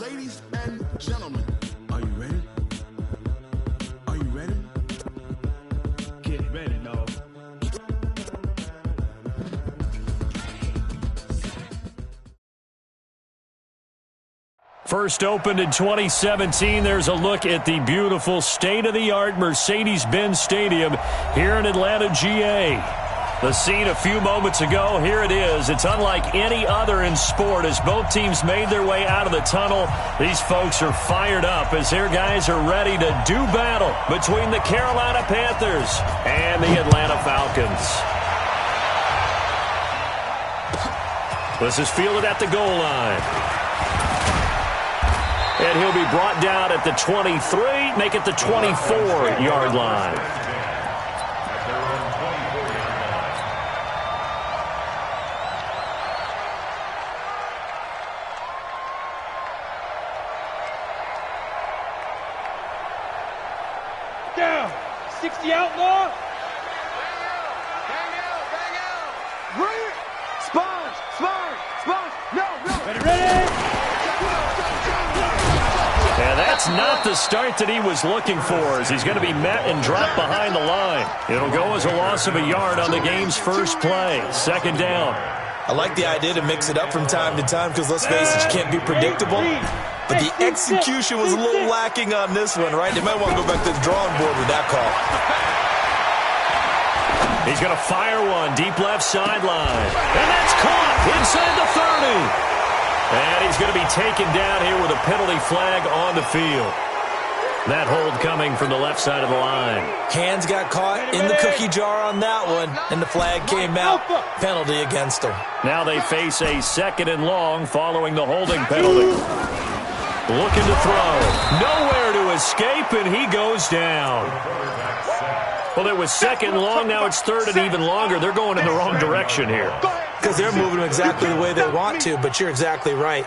Ladies and gentlemen, are you ready? Are you ready? Get ready, dog. First opened in 2017, there's a look at the beautiful state-of-the-art Mercedes-Benz Stadium here in Atlanta, GA. The scene a few moments ago, here it is. It's unlike any other in sport as both teams made their way out of the tunnel. These folks are fired up as their guys are ready to do battle between the Carolina Panthers and the Atlanta Falcons. This is fielded at the goal line. And he'll be brought down at the 23, make it the 24-yard line. Down. 60 outlaw. Bang out. Right. Sponge. No. Ready. And that's not the start that he was looking for, as he's going to be met and dropped behind the line. It'll go as a loss of a yard on the game's first play. Second down. I like the idea to mix it up from time to time because, let's face it, you can't be predictable. But the execution was a little lacking on this one, right? They might want to go back to the drawing board with that call. He's going to fire one deep left sideline. And that's caught inside the 30. And he's going to be taken down here with a penalty flag on the field. That hold coming from the left side of the line. Hands got caught in the cookie jar on that one, and the flag came out. Penalty against them. Now they face a 2nd and long following the holding penalty. Looking to throw. Nowhere to escape, and he goes down. Well, it was 2nd and long. Now it's 3rd and even longer. They're going in the wrong direction here. Because they're moving exactly the way they want to, but you're exactly right.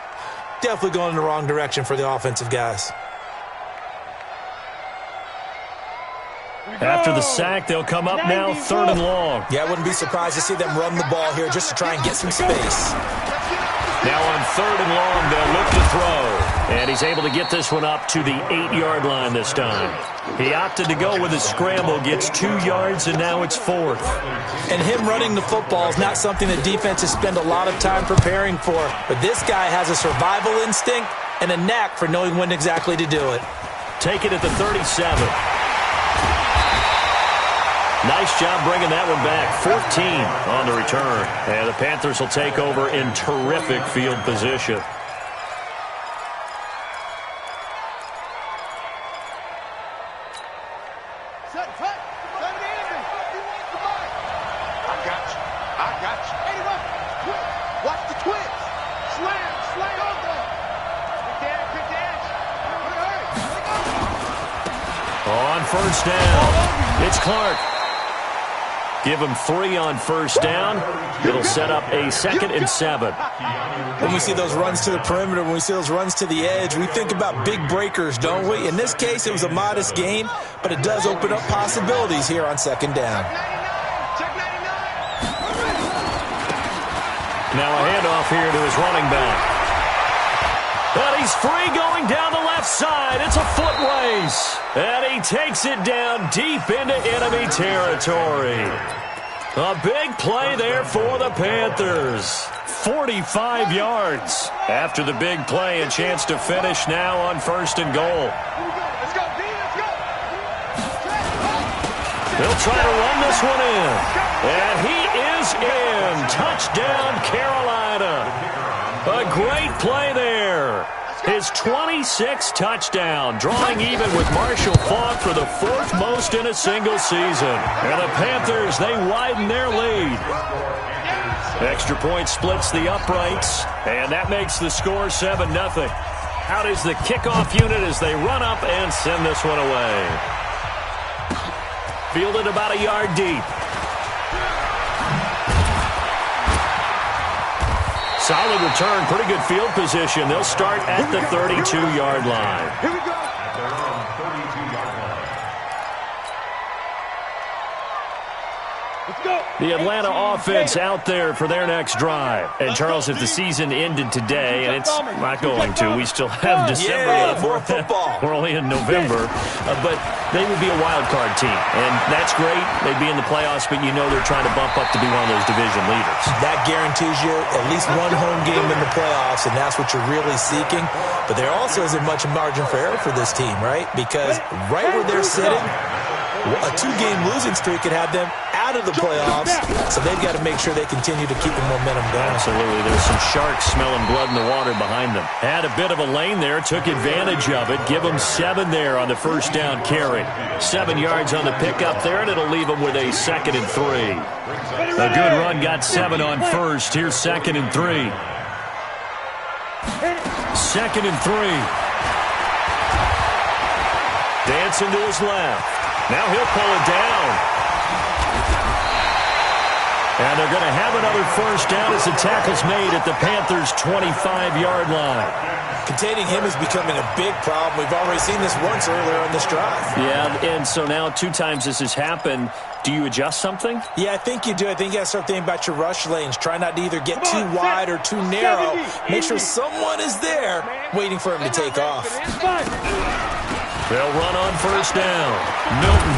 Definitely going in the wrong direction for the offensive guys. After the sack, they'll come up now 3rd and long. Yeah, I wouldn't be surprised to see them run the ball here just to try and get some space. Now on 3rd and long, they'll look to throw. And he's able to get this one up to the 8-yard line this time. He opted to go with a scramble, gets 2 yards, and now it's 4th. And him running the football is not something that defenses spend a lot of time preparing for. But this guy has a survival instinct and a knack for knowing when exactly to do it. Take it at the 37. Nice job bringing that one back. 14 on the return. And the Panthers will take over in terrific field position. On first down, it's Clark. Give him 3 on first down. It'll set up a 2nd and 7. When we see those runs to the perimeter, when we see those runs to the edge, we think about big breakers, don't we? In this case, it was a modest gain, but it does open up possibilities here on 2nd down. Now a handoff here to his running back. And he's free going down the left side. It's a foot race. And he takes it down deep into enemy territory. A big play there for the Panthers. 45 yards. After the big play, a chance to finish now on 1st and goal. They'll try to run this one in. And he is in. Touchdown, Carolina. A great play there. His 26th touchdown, drawing even with Marshall Faulk for the 4th most in a single season. And the Panthers, they widen their lead. Extra point splits the uprights, and that makes the score 7-0. Out is the kickoff unit as they run up and send this one away. Fielded about a yard deep. Solid return, pretty good field position. They'll start at the 32-yard line. Here we go. Let's go. The Atlanta offense out there for their next drive. And, Charles, if the season ended today, and it's not going to, we still have December left. More football. We're only in November. But they would be a wild card team. And that's great. They'd be in the playoffs, but you know they're trying to bump up to be one of those division leaders. That guarantees you at least one home game in the playoffs, and that's what you're really seeking. But there also isn't much margin for error for this team, right? Because right where they're sitting, a 2-game losing streak could have them out of the playoffs, so they've got to make sure they continue to keep the momentum going. Absolutely. There's some sharks smelling blood in the water behind them. Had a bit of a lane there, took advantage of it. Give them 7 there on the first down carry. 7 yards on the pickup there, and it'll leave them with a 2nd and 3. A good run got 7 on first. Here's 2nd and 3. 2nd and 3. Dancing to his left. Now he'll pull it down. And they're going to have another first down as the tackle's made at the Panthers' 25-yard line. Containing him is becoming a big problem. We've already seen this once earlier on this drive. Yeah, and so now 2 times this has happened. Do you adjust something? Yeah, I think you do. I think you got to start thinking about your rush lanes. Try not to either get too wide or too narrow. Make sure someone is there waiting for him to take off. They'll run on first down. Milton.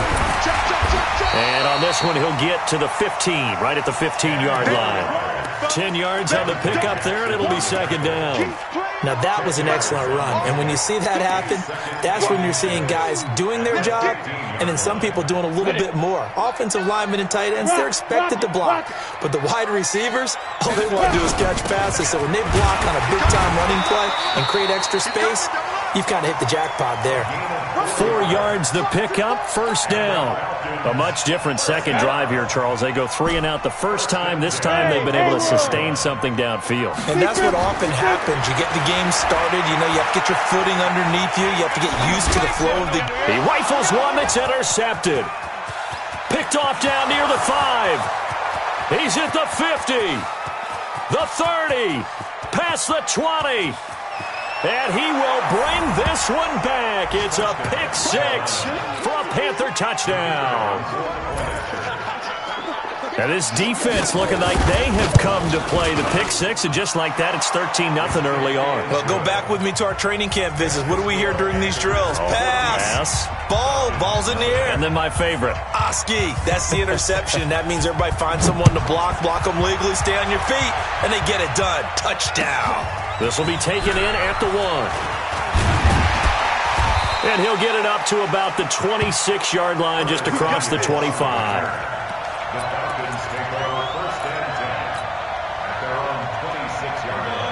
And on this one, he'll get to the 15, right at the 15-yard line. 10 yards on the pickup there, and it'll be 2nd down. Now, that was an excellent run. And when you see that happen, that's when you're seeing guys doing their job and then some people doing a little bit more. Offensive linemen and tight ends, they're expected to block. But the wide receivers, all they want to do is catch passes. So when they block on a big-time running play and create extra space, you've kind of hit the jackpot there. 4 yards the pickup, first down. A much different second drive here, Charles. They go 3 and out the first time. This time they've been able to sustain something downfield. And that's what often happens. You get the game started. You know, you have to get your footing underneath you. You have to get used to the flow of the... He rifles one that's intercepted. Picked off down near the 5. He's at the 50. The 30. Past the 20. And he will bring this one back. It's a pick 6 for a Panther touchdown. Now this defense looking like they have come to play the pick 6, and just like that, it's 13-0 early on. Well, go back with me to our training camp visits. What do we hear during these drills? Pass. Ball's in the air. And then my favorite. Oski. That's the interception. That means everybody finds someone to block them legally, stay on your feet, and they get it done. Touchdown. This will be taken in at the 1. And he'll get it up to about the 26-yard line, just across the 25.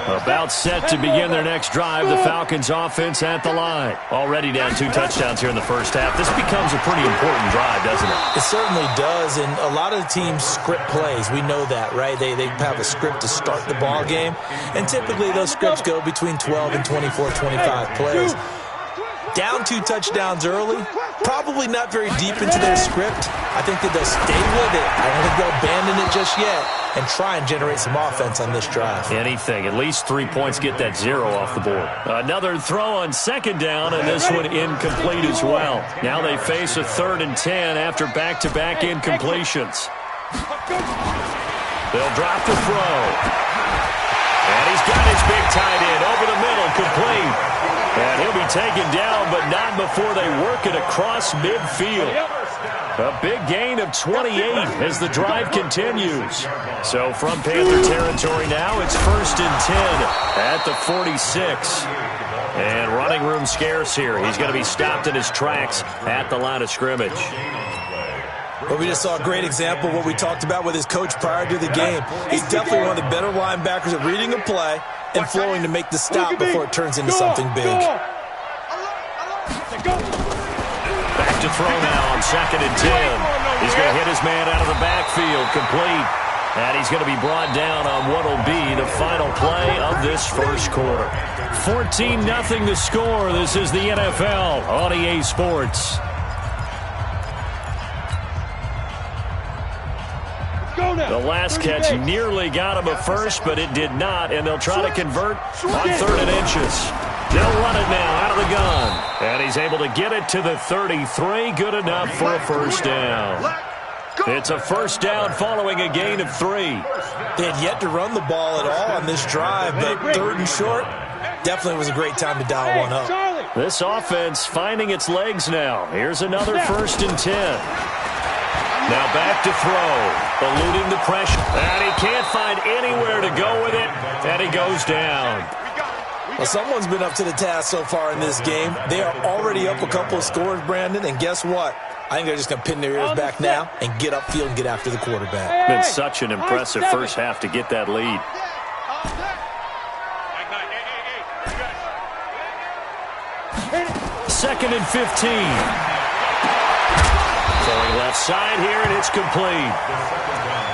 About set to begin their next drive. The Falcons offense at the line. Already down 2 touchdowns here in the first half. This becomes a pretty important drive, doesn't it? It certainly does, and a lot of the teams script plays. We know that, right? They have a script to start the ball game, and typically those scripts go between 12 and 24, 25 plays. Down 2 touchdowns early, probably not very deep into their script. I think that they'll stay with it. I don't think they'll abandon it just yet and try and generate some offense on this drive. Anything. At least 3 points, get that 0 off the board. Another throw on 2nd down, and this one incomplete as well. Now they face a 3rd and 10 after back-to-back incompletions. They'll drop the throw. And he's got his big tight end over the middle, complete. And he'll be taken down, but not before they work it across midfield. A big gain of 28 as the drive continues. So from Panther territory now, it's 1st and 10 at the 46. And running room scarce here. He's going to be stopped in his tracks at the line of scrimmage. Well, we just saw a great example of what we talked about with his coach prior to the game. He's definitely one of the better linebackers at reading a play and flowing to make the stop before it turns into something big. Back to throw now on 2nd and 10. He's going to hit his man out of the backfield, complete. And he's going to be brought down on what will be the final play of this first quarter. 14-0 the score. This is the NFL on EA Sports. The last catch nearly got him a first, but it did not, and they'll try to convert on 3rd and inches. They'll run it now out of the gun, and he's able to get it to the 33. Good enough for a first down. It's a first down following a gain of 3. They had yet to run the ball at all on this drive, but 3rd and short definitely was a great time to dial one up. This offense finding its legs now. Here's another 1st and 10. Now back to throw, eluding the pressure. And he can't find anywhere to go with it, and he goes down. Well, someone's been up to the task so far in this game. They are already up a couple of scores, Brandon, and guess what? I think they're just going to pin their ears back now and get upfield and get after the quarterback. Been such an impressive first half to get that lead. 2nd and 15. Throwing left side here, and it's complete.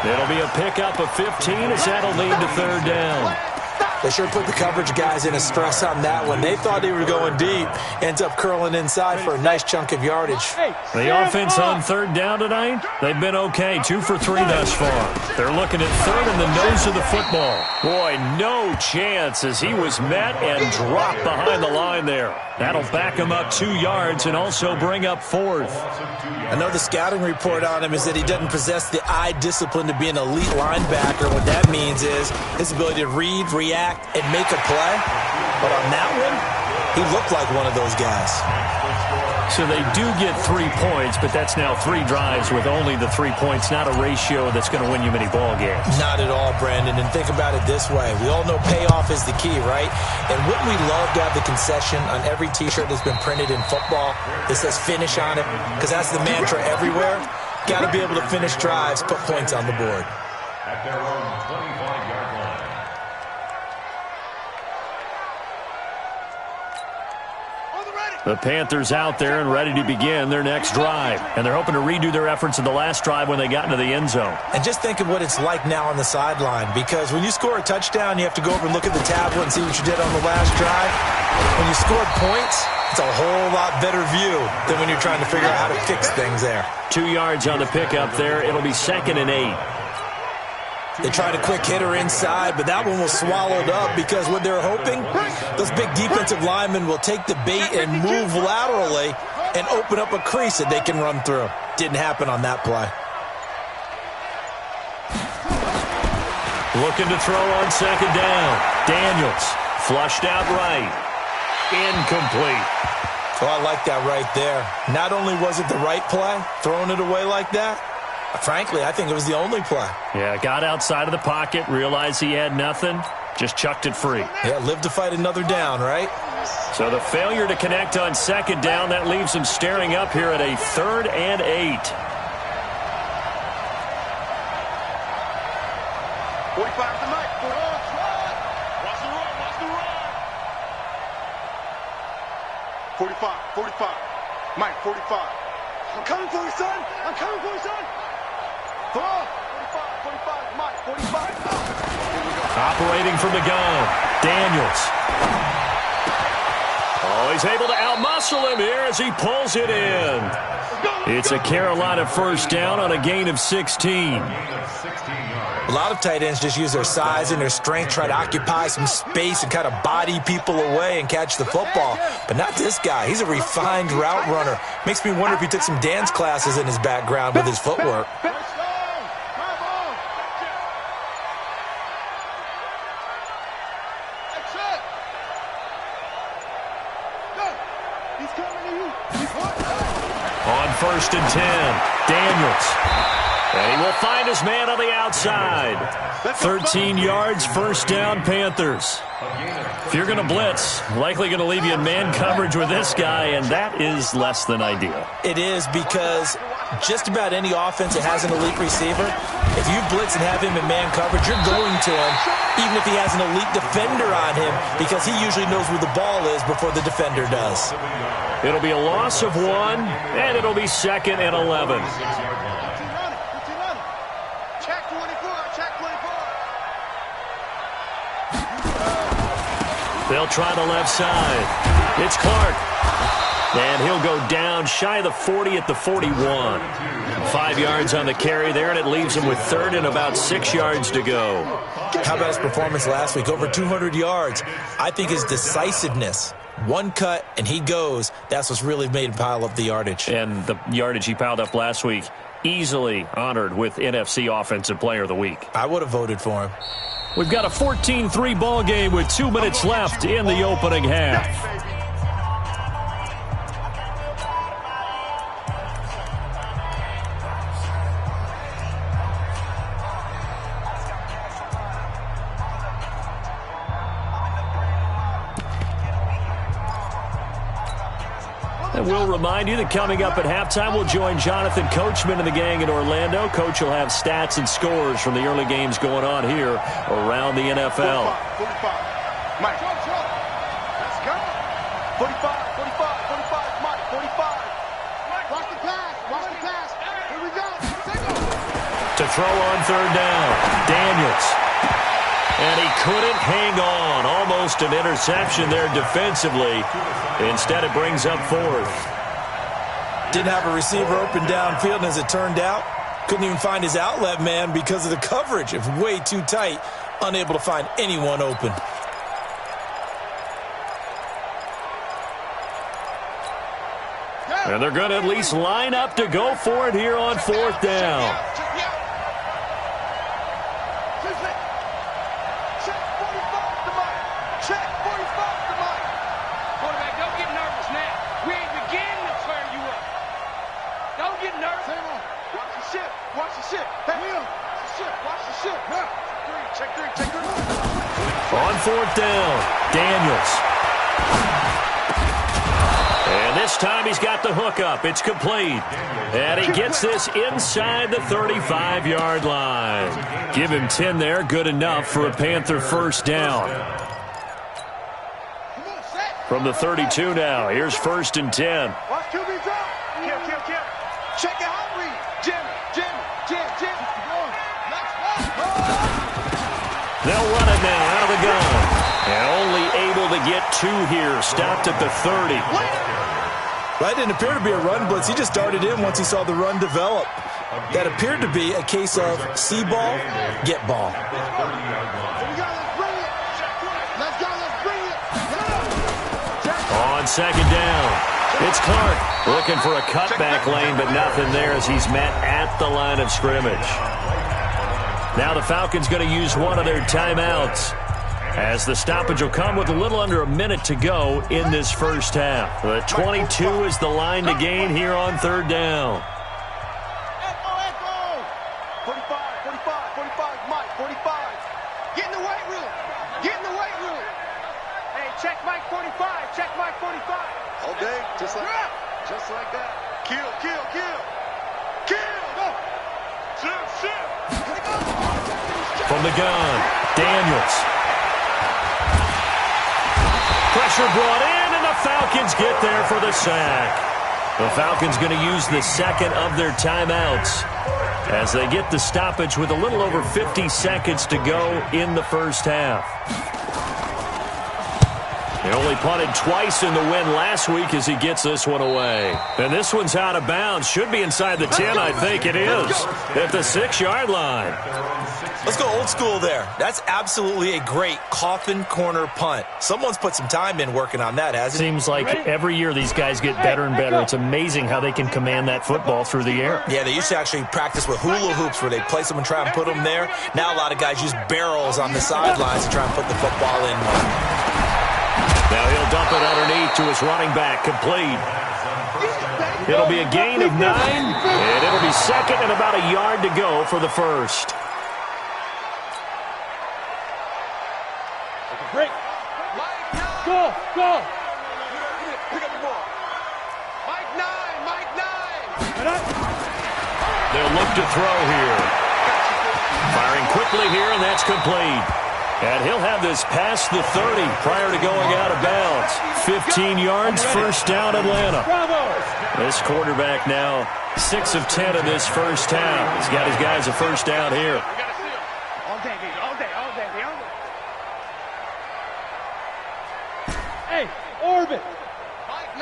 It'll be a pickup of 15 as that'll lead to 3rd down. They sure put the coverage guys in a stress on that one. They thought they were going deep. Ends up curling inside for a nice chunk of yardage. The offense on 3rd down tonight, they've been okay. 2 for 3 thus far. They're looking at 3rd in the nose of the football. Boy, no chance as he was met and dropped behind the line there. That'll back him up 2 yards and also bring up 4th. I know the scouting report on him is that he doesn't possess the eye discipline to be an elite linebacker. What that means is his ability to read, react, and make a play. But on that one, he looked like one of those guys. So they do get 3 points, but that's now 3 drives with only the 3 points, not a ratio that's going to win you many ball games. Not at all, Brandon. And think about it this way. We all know payoff is the key, right? And wouldn't we love to have the concession on every T-shirt that's been printed in football that says finish on it? Because that's the mantra everywhere. Got to be able to finish drives, put points on the board. At their own 25-yard line. The Panthers out there and ready to begin their next drive. And they're hoping to redo their efforts in the last drive when they got into the end zone. And just think of what it's like now on the sideline. Because when you score a touchdown, you have to go over and look at the tablet and see what you did on the last drive. When you scored points, it's a whole lot better view than when you're trying to figure out how to fix things there. 2 yards on the pickup there. It'll be 2nd and 8. They tried a quick hitter inside, but that one was swallowed up because what they're hoping, those big defensive linemen will take the bait and move laterally and open up a crease that they can run through. Didn't happen on that play. Looking to throw on 2nd down. Daniels flushed out right. Incomplete. Oh, I like that right there. Not only was it the right play, throwing it away like that, frankly, I think it was the only play. Yeah, got outside of the pocket, realized he had nothing, just chucked it free. Yeah, live to fight another down, right? So the failure to connect on 2nd down, that leaves him staring up here at a 3rd and 8. 45 to Mike. Watch the run. 45. Mike, 45. I'm coming for you, son. I'm coming for you, son. 45, Mike, 45. Operating from the gun, Daniels. Oh, he's able to outmuscle him here as he pulls it in. It's a Carolina 1st down on a gain of 16. A lot of tight ends just use their size and their strength, try to occupy some space and kind of body people away and catch the football. But not this guy. He's a refined route runner. Makes me wonder if he took some dance classes in his background with his footwork. On 1st and 10, Daniels. And he will find his man on the outside. 13 yards, 1st down, Panthers. If you're going to blitz, likely going to leave you in man coverage with this guy, and that is less than ideal. It is because just about any offense that has an elite receiver, if you blitz and have him in man coverage, you're going to him, even if he has an elite defender on him, because he usually knows where the ball is before the defender does. It'll be a loss of 1, and it'll be 2nd and 11. Check 24. They'll try the left side. It's Clark. And he'll go down shy of the 40 at the 41. 5 yards on the carry there, and it leaves him with 3rd and about 6 yards to go. How about his performance last week? Over 200 yards. I think his decisiveness, one cut and he goes, that's what's really made him pile up the yardage. And the yardage he piled up last week, easily honored with NFC Offensive Player of the Week. I would have voted for him. We've got a 14-3 ball game with 2 minutes left in the opening half. And we'll remind you that coming up at halftime, we'll join Jonathan Coachman and the gang in Orlando. Coach will have stats and scores from the early games going on here around the NFL. 45. Mike. Let's go. 45. Mike. 45. Watch the pass. Here we go. To throw on third down, Daniels. And he couldn't hang on. Almost an interception there defensively. Instead, it brings up fourth. Didn't have a receiver open downfield, and as it turned out, couldn't even find his outlet man because of the coverage. It was way too tight, unable to find anyone open. And they're going to at least line up to go for it here on fourth down. On fourth down, Daniels. And this time he's got the hook up. It's complete. And he gets this inside the 35-yard line. Give him 10 there. Good enough for a Panther first down. From the 32 now. Here's 1st and 10. Watch QB's up. Kill. Check it out, Reed. Jim. They'll run it now out of the gun. And only able to get 2 here. Stopped at the 30. That didn't appear to be a run blitz. He just darted in once he saw the run develop. That appeared to be a case of see ball, get ball. On second down, it's Clark looking for a cutback lane, but nothing there as he's met at the line of scrimmage. Now the Falcons going to use one of their timeouts, as the stoppage will come with a little under a minute to go in this first half. The 22 is the line to gain here on third down. 45, Mike, 45. Get in the weight room. Hey, check Mike 45. All day, just like that. Kill. From the gun, Daniels. Pressure brought in, and the Falcons get there for the sack. The Falcons going to use the second of their timeouts as they get the stoppage with a little over 50 seconds to go in the first half. He only punted twice in the win last week as he gets this one away. And this one's out of bounds. Should be inside the 10, I think it is, at the 6-yard line. Let's go old school there. That's absolutely a great coffin corner punt. Someone's put some time in working on that, hasn't it? Seems like every year these guys get better and better. It's amazing how they can command that football through the air. Yeah, they used to actually practice with hula hoops where they place them and try and put them there. Now a lot of guys use barrels on the sidelines to try and put the football in. Now he'll dump it underneath to his running back, complete. It'll be a gain of 9, and it'll be second and about a yard to go for the first. Break. Go. Pick up the ball. Mike 9. They'll look to throw here. Firing quickly here, and that's complete. And he'll have this past the 30 prior to going out of bounds. 15 yards, first down, Atlanta. This quarterback now 6 of 10 in this first half. He's got his guys a first down here. All day. Hey, orbit. Mike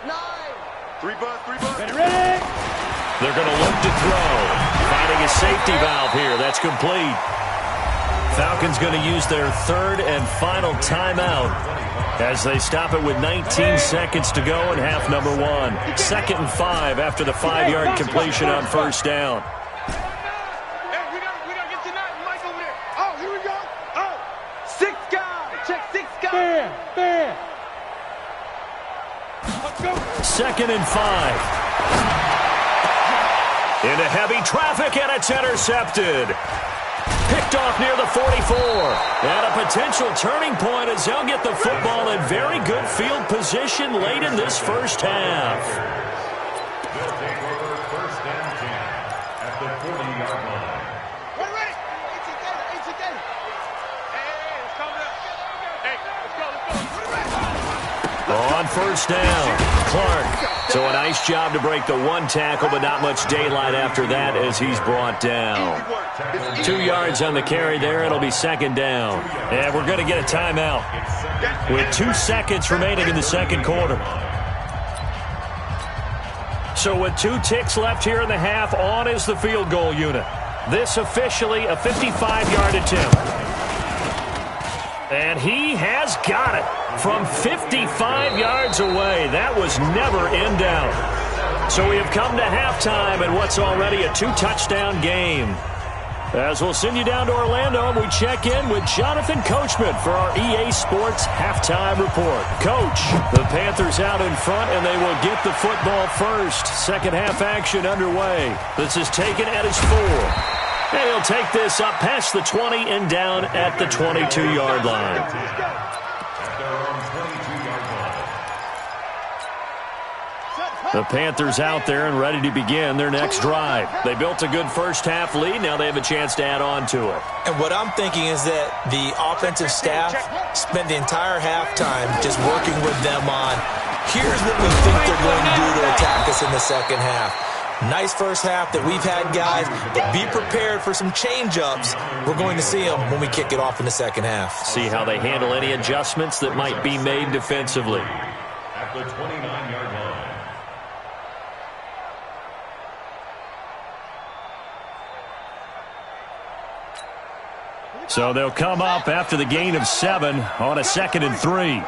9. 3 bus. Ready? They're going to look to throw. Finding a safety valve here. That's complete. Falcons going to use their third and final timeout as they stop it with 19 seconds to go in half number 1. 2nd and 5 after the 5-yard completion on first down. Hey, we gotta get to nothing. Mike over there. Oh, here we go. Oh, 6 guys. Check 6 guys. Fair. Let's go. 2nd and 5. Into heavy traffic, and it's intercepted. Picked off near the 44. And a potential turning point as they'll get the football in very good field position late in this first half. They'll take over first and 10 at the 40-yard line. We're ready. Hey, it's coming up. Hey, let's go. On first down, Clark. So a nice job to break the 1 tackle, but not much daylight after that as he's brought down. 2 yards on the carry there. It'll be 2nd down. And we're going to get a timeout with 2 seconds remaining in the second quarter. So with 2 ticks left here in the half, on is the field goal unit. This officially a 55-yard attempt. And he has got it from 55 yards away. That was never in doubt. So we have come to halftime in what's already a 2-touchdown game. As we'll send you down to Orlando, and we check in with Jonathan Coachman for our EA Sports Halftime Report. Coach, the Panthers out in front, and they will get the football first. Second half action underway. This is taken at his 4. And he'll take this up past the 20 and down at the 22-yard line. At their own 22-yard line. The Panthers out there and ready to begin their next drive. They built a good first half lead. Now they have a chance to add on to it. And what I'm thinking is that the offensive staff spent the entire halftime just working with them on, here's what we think they're going to do to attack us in the second half. Nice first half that we've had, guys, but be prepared for some change-ups. We're going to see them when we kick it off in the second half. See how they handle any adjustments that might be made defensively. At the 29-yard line. So they'll come up after the gain of 7 on a 2nd and 3.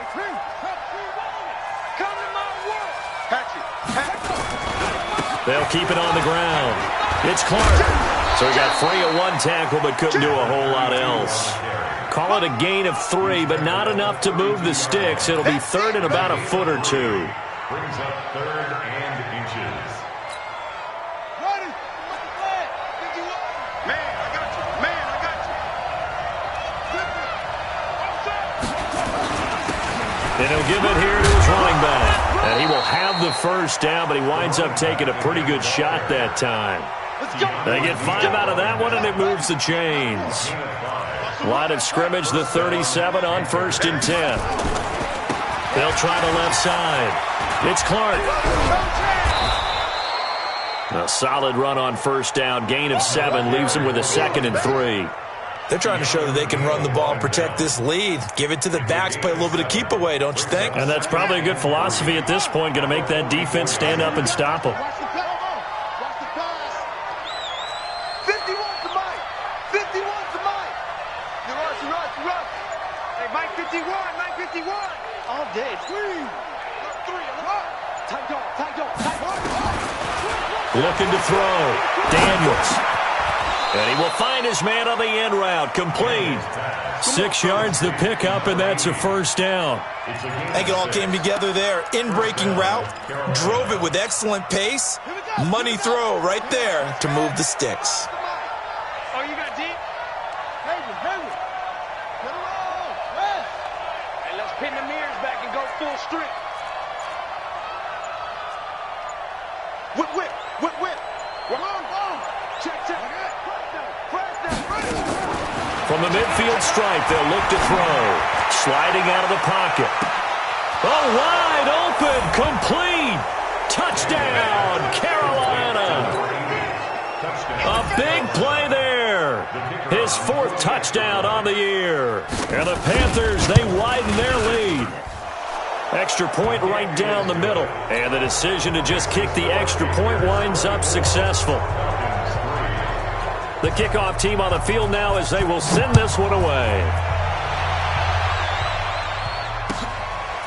They'll keep it on the ground. It's Clark. So he got free of 1 tackle but couldn't do a whole lot else. Call it a gain of 3, but not enough to move the sticks. It'll be 3rd and about a foot or 2. Brings up 3rd and inches. Ready? Man, I got you. And he'll give it here to his running back. And he will have the first down, but he winds up taking a pretty good shot that time. They get 5 out of that one, and it moves the chains. Line of scrimmage, the 37 on 1st and 10. They'll try the left side. It's Clark. A solid run on first down. Gain of 7 leaves him with a 2nd and 3. They're trying to show that they can run the ball and protect this lead. Give it to the backs, play a little bit of keep away, don't you think? And that's probably a good philosophy at this point, going to make that defense stand up and stop them. Watch the pass. 51 to Mike. 51 to Mike. The rush. Hey, Mike 51. All day. 3. Tight dog. Looking to throw. Daniels. And he will find his man on the end route. Complete. 6 yards the pickup, and that's a first down. I think it all came together there. In-breaking route. Drove it with excellent pace. Money throw right there to move the sticks. Oh, you got deep? Hayward. Get around. Hey, let's pin the mirrors back and go full strength. Whip. Wrong. Check. From the midfield stripe, they'll look to throw. Sliding out of the pocket. Oh, wide open. Complete. Touchdown, Carolina. A big play there. His 4th touchdown on the year. And the Panthers, they widen their lead. Extra point right down the middle. And the decision to just kick the extra point winds up successful. The kickoff team on the field now as they will send this one away.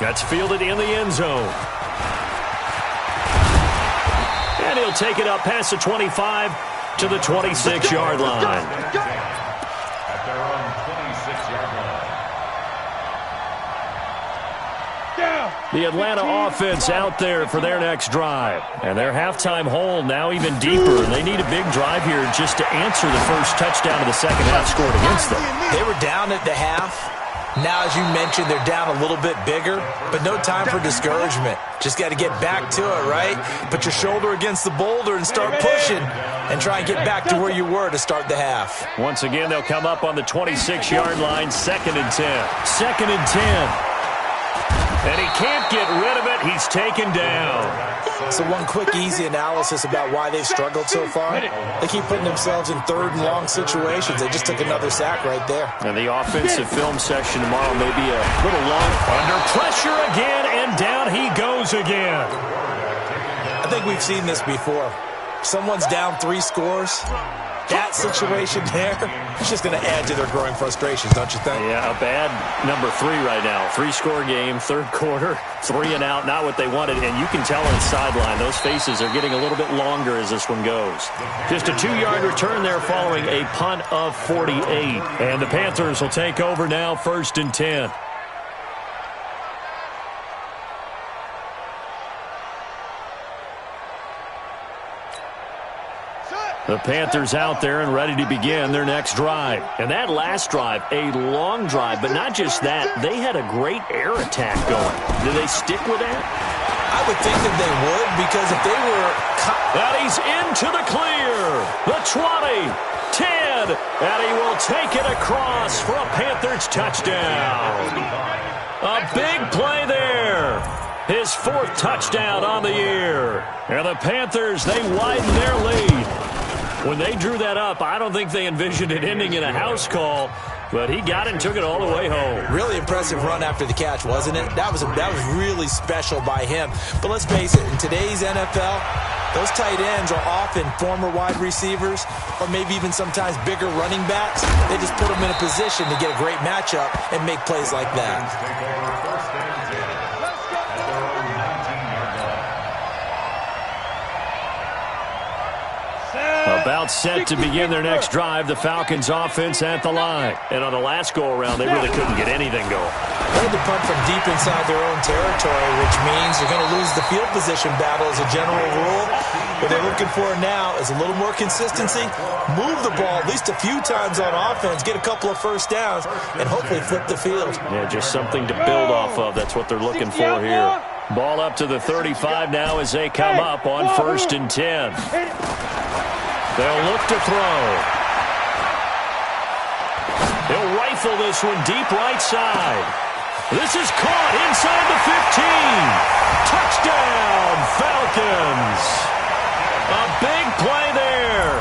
That's fielded in the end zone. And he'll take it up past the 25 to the 26-yard line. At their own 26-yard line. The Atlanta offense out there for their next drive. And their halftime hole now even deeper. And they need a big drive here just to answer the first touchdown of the second half scored against them. They were down at the half. Now, as you mentioned, they're down a little bit bigger, but no time for discouragement. Just got to get back to it, right? Put your shoulder against the boulder and start pushing and try and get back to where you were to start the half. Once again, they'll come up on the 26-yard line, 2nd and 10. 2nd and 10. And he can't get rid of it. He's taken down. So one quick, easy analysis about why they've struggled so far. They keep putting themselves in 3rd and long situations. They just took another sack right there. And the offensive film session tomorrow may be a little long. Under pressure again, and down he goes again. I think we've seen this before. Someone's down 3 scores. That situation there, it's just going to add to their growing frustrations, don't you think? Yeah, a bad number 3 right now. 3-score game, 3rd quarter, 3 and out, not what they wanted. And you can tell on the sideline, those faces are getting a little bit longer as this one goes. Just a 2-yard return there following a punt of 48. And the Panthers will take over now, 1st and 10. The Panthers out there and ready to begin their next drive. And that last drive, a long drive, but not just that. They had a great air attack going. Do they stick with that? I would think that they would, because if they were... And he's into the clear. The 20, 10, and he will take it across for a Panthers touchdown. A big play there. His 4th touchdown on the year. And the Panthers, they widen their lead. When they drew that up, I don't think they envisioned it ending in a house call, but he got it and took it all the way home. Really impressive run after the catch, wasn't it? That was really special by him. But let's face it, in today's NFL, those tight ends are often former wide receivers or maybe even sometimes bigger running backs. They just put them in a position to get a great matchup and make plays like that. About set to begin their next drive, the Falcons offense at the line. And on the last go-around, they really couldn't get anything going. They had to punt from deep inside their own territory, which means they're going to lose the field position battle as a general rule. What they're looking for now is a little more consistency, move the ball at least a few times on offense, get a couple of first downs, and hopefully flip the field. Yeah, just something to build off of. That's what they're looking for here. Ball up to the 35 now as they come up on 1st and 10. They'll look to throw. He'll rifle this one deep right side. This is caught inside the 15. Touchdown, Falcons. A big play there.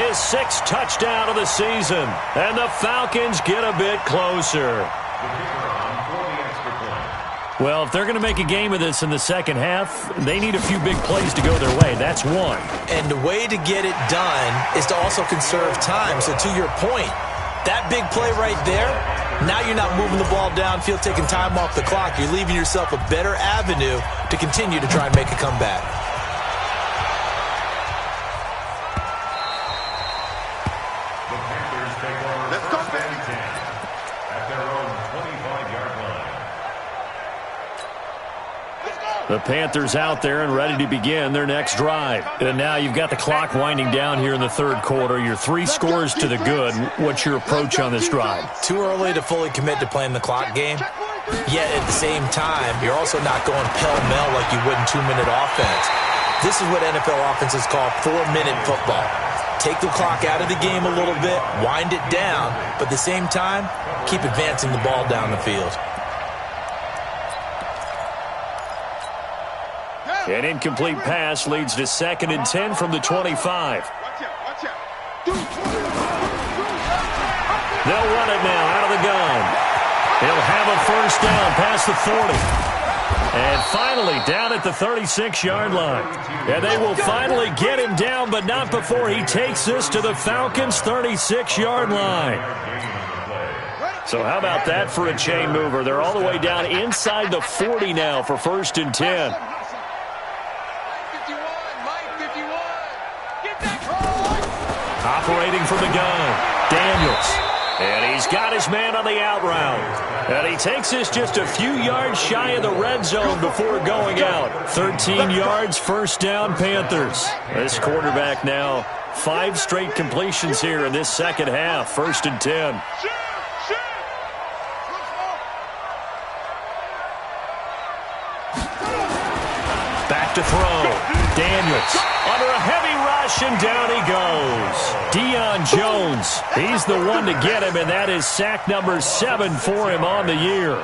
His 6th touchdown of the season. And the Falcons get a bit closer. Well, if they're going to make a game of this in the second half, they need a few big plays to go their way. That's one. And the way to get it done is to also conserve time. So to your point, that big play right there, now you're not moving the ball downfield, taking time off the clock. You're leaving yourself a better avenue to continue to try and make a comeback. The Panthers take over. Let's go, at their own 25-yard line. The Panthers out there and ready to begin their next drive. And now you've got the clock winding down here in the 3rd quarter. You're 3 scores to the good. What's your approach on this drive? Too early to fully commit to playing the clock game. Yet at the same time, you're also not going pell-mell like you would in 2-minute offense. This is what NFL offenses call 4-minute football. Take the clock out of the game a little bit, wind it down, but at the same time, keep advancing the ball down the field. An incomplete pass leads to 2nd and 10 from the 25. They'll run it now out of the gun. He'll have a first down past the 40. And finally down at the 36-yard line. And they will finally get him down, but not before he takes this to the Falcons' 36-yard line. So how about that for a chain mover? They're all the way down inside the 40 now for 1st and 10. Operating from the gun, Daniels. And he's got his man on the out route. And he takes this just a few yards shy of the red zone before going out. 13 yards, 1st down, Panthers. This quarterback now, 5 straight completions here in this second half, 1st and 10. Back to throw. Daniels under a heavy rush, and down he goes. Deion Jones, he's the one to get him, and that is sack number 7 for him on the year.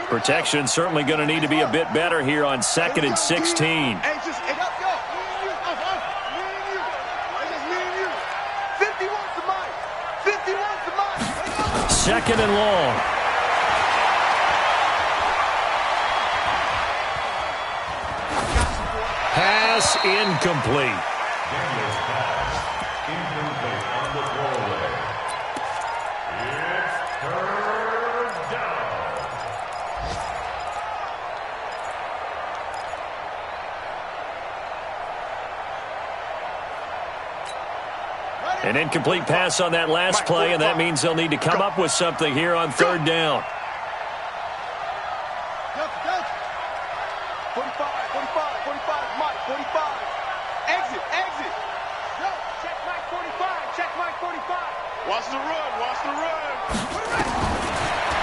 Protection certainly going to need to be a bit better here on 2nd and 16. Second and long. Pass incomplete. Daniels pass incomplete on the throwaway. It's 3rd down. An incomplete pass on that last play, and that means they'll need to come up with something here on 3rd down. 45, Mike, 45. Exit. Check Mike 45, check Mike 45. Watch the run.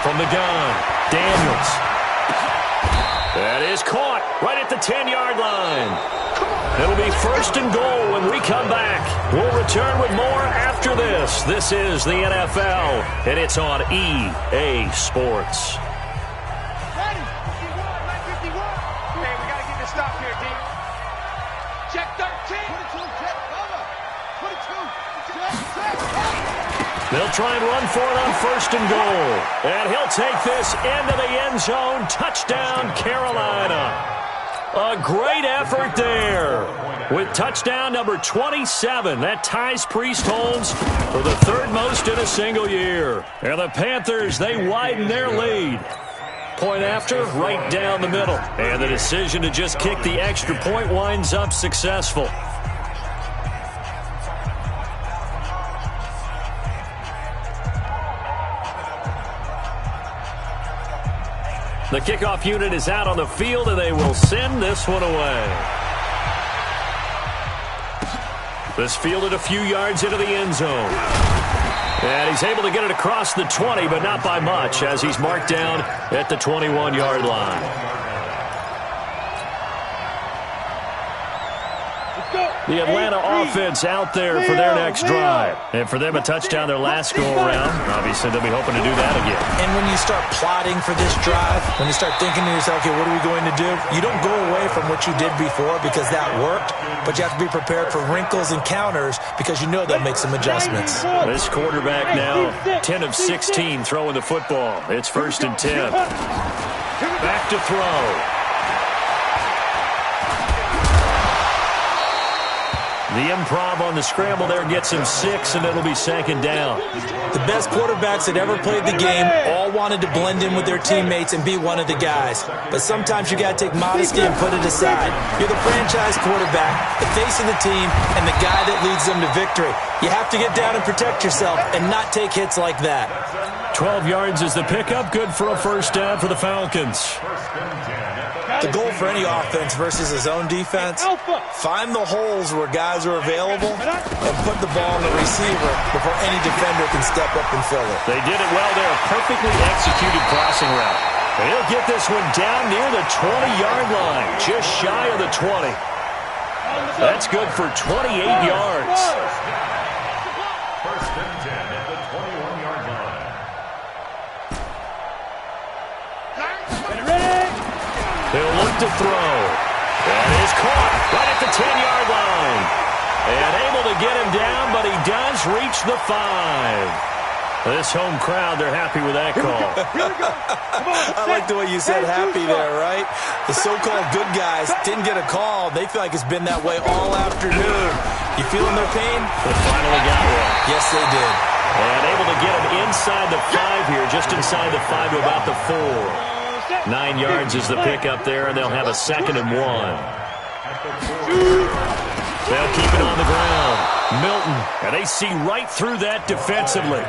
From the gun, Daniels. That is caught right at the 10-yard line. It'll be 1st and goal when we come back. We'll return with more after this. This is the NFL, and it's on EA Sports. They'll try and run for it on 1st and goal. And he'll take this into the end zone. Touchdown, Carolina. A great effort there. With touchdown number 27, that ties Priest-Holmes for the 3rd most in a single year. And the Panthers, they widen their lead. Point after, right down the middle. And the decision to just kick the extra point winds up successful. The kickoff unit is out on the field, and they will send this one away. This fielded a few yards into the end zone. And he's able to get it across the 20, but not by much, as he's marked down at the 21-yard line. The Atlanta offense out there for their next drive. And for them, a touchdown their last go-around. Obviously, they'll be hoping to do that again. And when you start plotting for this drive, when you start thinking to yourself, okay, what are we going to do? You don't go away from what you did before because that worked, but you have to be prepared for wrinkles and counters because you know they'll make some adjustments. This quarterback now 10 of 16 throwing the football. It's 1st and 10. Back to throw. The improv on the scramble there gets him 6, and it'll be 2nd down. The best quarterbacks that ever played the game all wanted to blend in with their teammates and be one of the guys. But sometimes you got to take modesty and put it aside. You're the franchise quarterback, the face of the team, and the guy that leads them to victory. You have to get down and protect yourself and not take hits like that. 12 yards is the pickup. Good for a 1st down for the Falcons. The goal for any offense versus his own defense, find the holes where guys are available and put the ball on the receiver before any defender can step up and fill it. They did it well there. A perfectly executed crossing route. And he'll get this one down near the 20-yard line, just shy of the 20. That's good for 28 yards. 1st and 10 at the 21-yard line. He'll look to throw. That is caught right at the 10-yard line. And able to get him down, but he does reach the 5. This home crowd, they're happy with that call. I like the way you said happy there, right? The so-called good guys didn't get a call. They feel like it's been that way all afternoon. You feeling their pain? They finally got one. Yes, they did. And able to get him inside the 5 here, just inside the 5 to about the 4. 9 yards is the pickup there, and they'll have a 2nd and 1. They'll keep it on the ground. Milton, and they see right through that defensively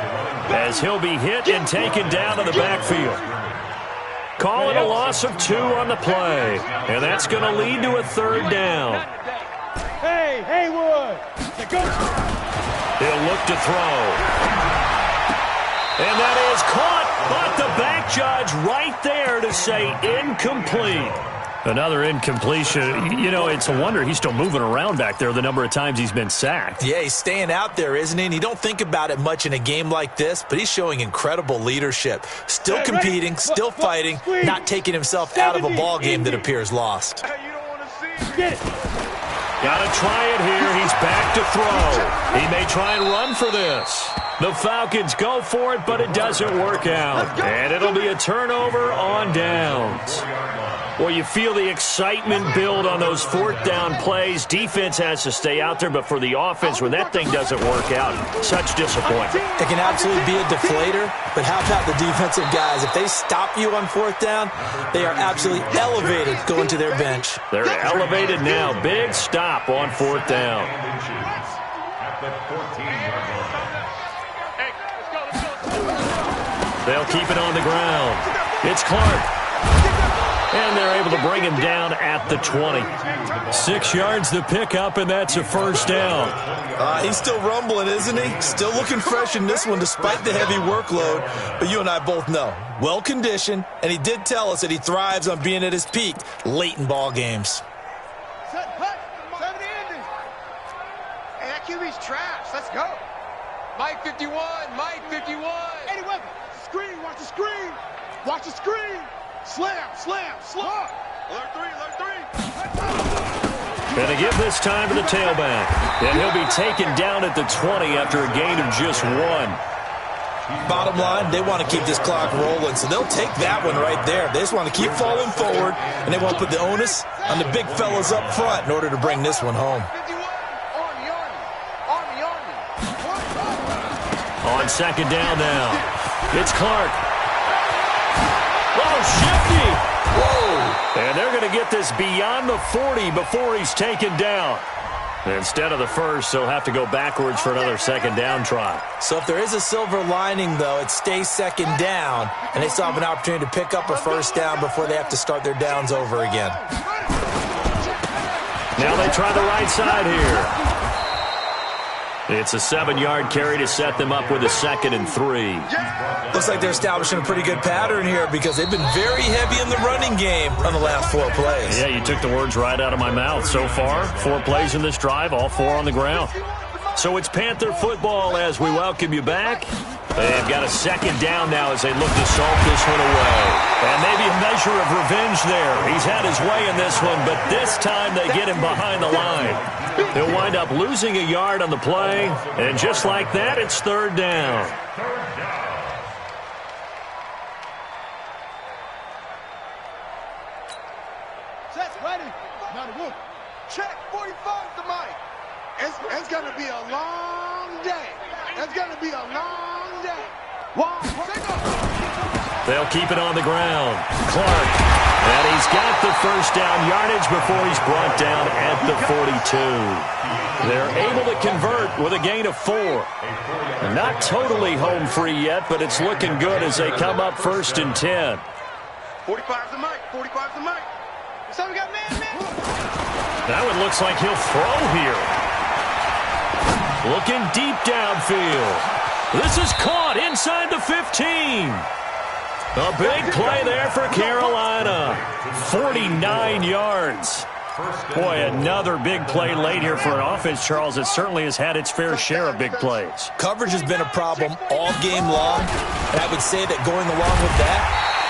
as he'll be hit and taken down to the backfield. Call it a loss of 2 on the play, and that's going to lead to a 3rd down. Hey, Haywood. He'll look to throw. And that is caught, but the back judge right there to say incomplete. Another incompletion. You know, it's a wonder he's still moving around back there the number of times he's been sacked. Yeah, he's staying out there, isn't he? And you don't think about it much in a game like this, but he's showing incredible leadership. Still competing, still fighting, not taking himself out of a ball game that appears lost. Get it. Got to try it here. He's back to throw. He may try and run for this. The Falcons go for it, but it doesn't work out. And it'll be a turnover on downs. Well, you feel the excitement build on those 4th down plays. Defense has to stay out there, but for the offense, when that thing doesn't work out, such disappointment. It can absolutely be a deflator, but how about the defensive guys? If they stop you on 4th down, they are absolutely elevated going to their bench. They're elevated now. Big stop on 4th down. They'll keep it on the ground. It's Clark. And they're able to bring him down at the 20. 6 yards the pickup, and that's a 1st down. He's still rumbling, isn't he? Still looking fresh in this one despite the heavy workload. But you and I both know, well-conditioned, and he did tell us that he thrives on being at his peak late in ball games. Hey, that QB's trash. Let's go. Mike 51, Mike 51. Eddie Weber, screen, watch the screen. Watch the screen. Slam, slam, slam. Alert 3, alert 3. And they give this time to the tailback. And he'll be taken down at the 20 after a gain of just 1. Bottom line, they want to keep this clock rolling, so they'll take that one right there. They just want to keep falling forward, and they want to put the onus on the big fellas up front in order to bring this one home. On 2nd down now, it's Clark. Oh, shifty. Whoa. And they're going to get this beyond the 40 before he's taken down. Instead of the 1st, they'll have to go backwards for another 2nd down try. So if there is a silver lining, though, it stays 2nd down, and they still have an opportunity to pick up a 1st down before they have to start their downs over again. Now they try the right side here. It's a 7-yard carry to set them up with a 2nd and 3. Looks like they're establishing a pretty good pattern here because they've been very heavy in the running game on the last 4 plays. Yeah, you took the words right out of my mouth. So far, 4 plays in this drive, all 4 on the ground. So it's Panther football as we welcome you back. They've got a 2nd down now as they look to salt this one away. And maybe a measure of revenge there. He's had his way in this one, but this time they get him behind the line. They'll wind up losing a yard on the play, and just like that, it's 3rd down. Set, ready. Now the whoop. Check, 45 to Mike. It's going to be a long day. It's going to be a long day. 1, 2. They'll keep it on the ground. Clark. And he's got the 1st down yardage before he's brought down at the 42. They're able to convert with a gain of 4. Not totally home free yet, but it's looking good as they come up 1st and 10. 45 to Mike, 45 to Mike. So we got man. That one looks like he'll throw here. Looking deep downfield. This is caught inside the 15. A big play there for Carolina. 49 yards. Boy, another big play late here for an offense, Charles, that certainly has had its fair share of big plays. Coverage has been a problem all game long, and I would say that going along with that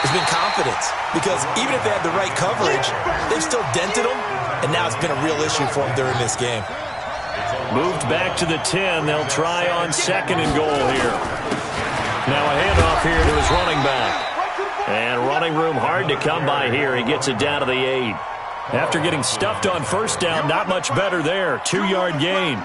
has been confidence. Because even if they had the right coverage, they've still dented them, and now it's been a real issue for them during this game. Moved back to the 10. They'll try on 2nd and goal here. Now a handoff here to his running back. And running room hard to come by here. He gets it down to the 8. After getting stuffed on first down, not much better there. 2-yard gain.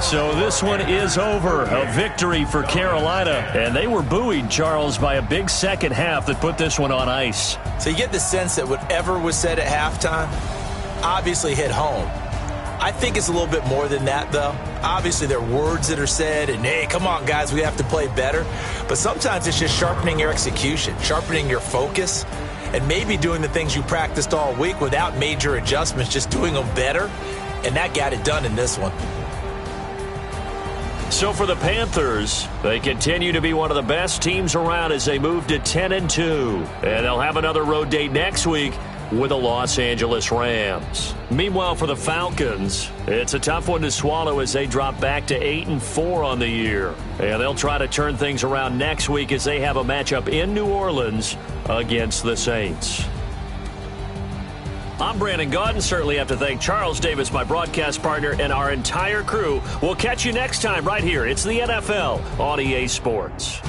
So this one is over. A victory for Carolina. And they were buoyed, Charles, by a big second half that put this one on ice. So you get the sense that whatever was said at halftime obviously hit home. I think it's a little bit more than that, though. Obviously, there are words that are said, and, hey, come on, guys, we have to play better. But sometimes it's just sharpening your execution, sharpening your focus, and maybe doing the things you practiced all week without major adjustments, just doing them better. And that got it done in this one. So for the Panthers, they continue to be one of the best teams around as they move to 10-2. And they'll have another road date next week with the Los Angeles Rams. Meanwhile, for the Falcons, it's a tough one to swallow as they drop back to 8-4 on the year. And they'll try to turn things around next week as they have a matchup in New Orleans against the Saints. I'm Brandon Gaudin. Certainly have to thank Charles Davis, my broadcast partner, and our entire crew. We'll catch you next time right here. It's the NFL on EA Sports.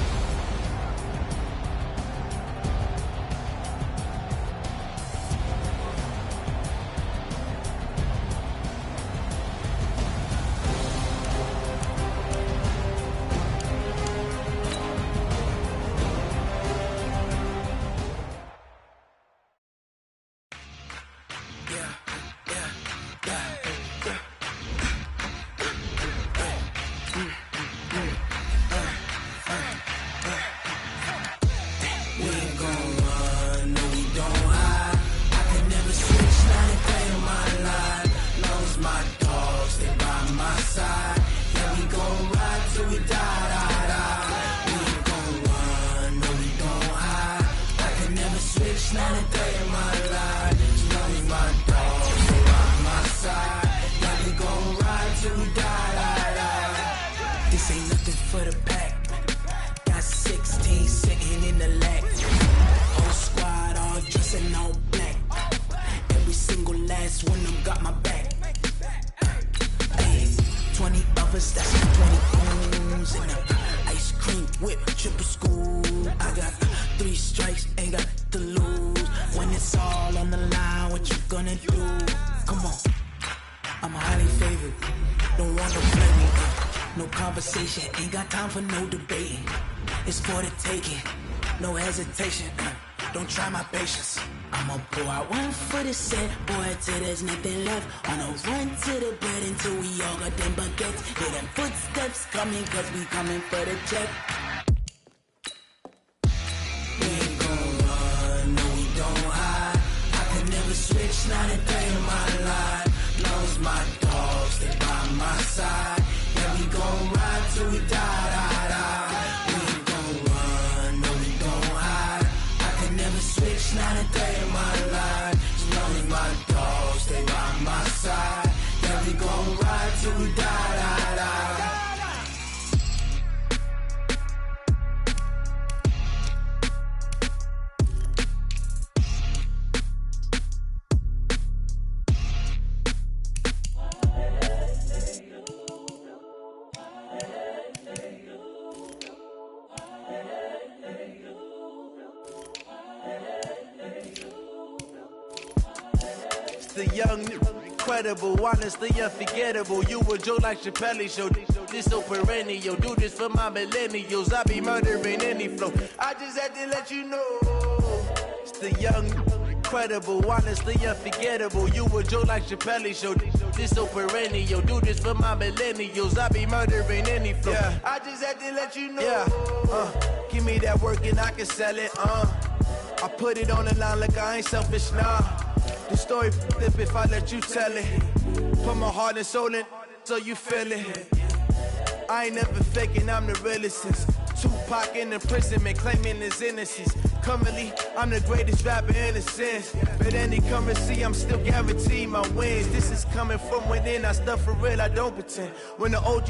Ain't got time for no debating. It's for the taking. No hesitation. Don't try my patience. I'ma pour out one for the set, boy, till there's nothing left. On a run to the bread until we all got them baguettes. Hear them footsteps coming, cause we coming for the check. We ain't gon' run, no we don't hide. I can never switch, not a day in my life. Long as my dogs, they by my side. Yeah, we gon' ride till we die, die, die. We ain't gon' run, no we don't hide. I can never switch, not a day in my life. As long as my dogs stay by my side. Yeah, we gon' ride till we die, die, die. The young, incredible, honestly unforgettable. You a Joe like Chappelle show. This so perennial. Do this for my millennials. I be murdering any flow. I just had to let you know. It's the young, incredible, honestly unforgettable. You a Joe like Chappelle show. This so perennial. Do this for my millennials. I be murdering any flow. Yeah. I just had to let you know. Yeah. Give me that work and I can sell it. I put it on the line like I ain't selfish, nah. The story flip if I let you tell it. Put my heart and soul in so you feel it. I ain't never faking, I'm the realest since Tupac in the prison, man, claiming his innocence. Currently, I'm the greatest rapper in a sense. But any currency, I'm still guaranteed my wins. This is coming from within, I stuff for real, I don't pretend. When the OG